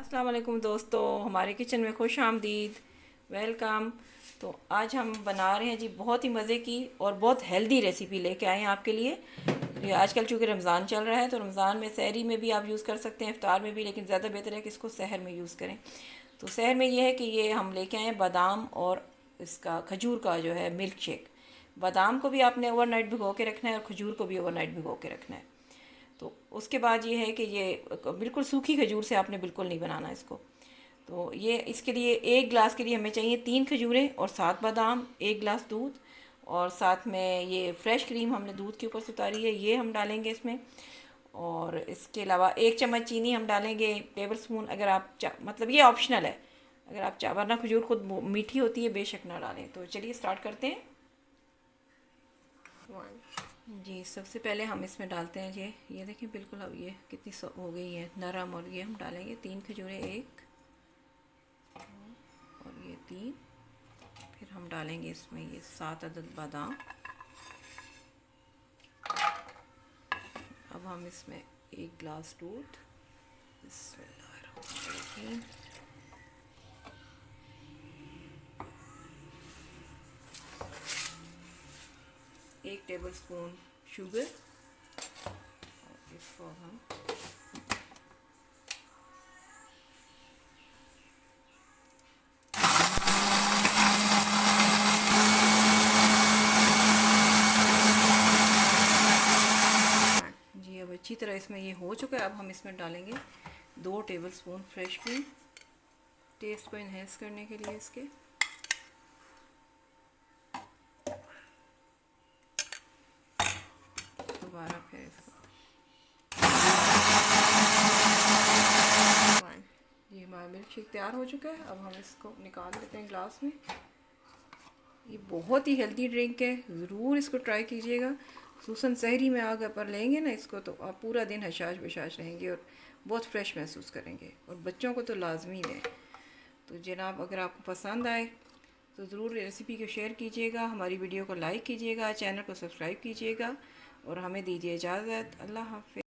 अस्सलाम वालेकुम दोस्तों, हमारे किचन में खुश आमदीद, वेलकम। तो आज हम बना रहे हैं जी बहुत ही मज़े की और बहुत हेल्दी रेसिपी लेके आए हैं आपके लिए। ये आजकल चूँकि रमज़ान चल रहा है तो रमज़ान में सहरी में भी आप यूज़ कर सकते हैं, इफ्तार में भी, लेकिन ज़्यादा बेहतर है कि इसको सहर में यूज़ करें। तो सहर में ये है कि ये हम लेके आए हैं बादाम और इसका खजूर का जो है मिल्क शेक। बादाम को भी आपने ओवरनाइट भिगो के रखना है और खजूर को भी ओवरनाइट भिगो के रखना है। तो उसके बाद ये है कि ये बिल्कुल सूखी खजूर से आपने बिल्कुल नहीं बनाना इसको। तो ये इसके लिए 1 गिलास के लिए हमें चाहिए 3 खजूरें और 7 बादाम, 1 गिलास दूध और साथ में ये फ्रेश क्रीम हमने दूध के ऊपर से उतारी है, ये हम डालेंगे इसमें। और इसके अलावा 1 चम्मच चीनी हम डालेंगे, टेबल स्पून। अगर आप मतलब ये ऑप्शनल है, अगर आप वरना खजूर खुद मीठी होती है, बेशक ना डालें। तो चलिए स्टार्ट करते हैं। जी, सबसे पहले हम इसमें डालते हैं ये देखिए बिल्कुल अब ये कितनी हो गई है नरम। और ये हम डालेंगे 3 खजूरें, 1 और ये 3। फिर हम डालेंगे इसमें ये 7 अदद बादाम। अब हम इसमें 1 गिलास दूध, बिस्मिल्लाहिर्रहमानिर्रहीम, 1 टेबल स्पून शुगर और इसको हम जी अब अच्छी तरह इसमें ये हो चुका है। अब हम इसमें डालेंगे 2 tablespoon fresh cream, taste को इन्हेंस करने के लिए इसके। दोबारा फिर इसको ये हमारा मिल्क शेक तैयार हो चुका है। अब हम इसको निकाल लेते हैं ग्लास में। ये बहुत ही हेल्दी ड्रिंक है, ज़रूर इसको ट्राई कीजिएगा। खुसूसन सहरी में अगर पर लेंगे ना इसको तो आप पूरा दिन हशाश बशाश रहेंगे और बहुत फ्रेश महसूस करेंगे। और बच्चों को तो लाजमी दें। तो जनाब, अगर आपको पसंद आए तो ज़रूर रेसिपी को शेयर कीजिएगा, हमारी वीडियो को लाइक कीजिएगा, चैनल को सब्सक्राइब कीजिएगा और हमें दीजिए इजाज़त। अल्लाह हाफ़िज़।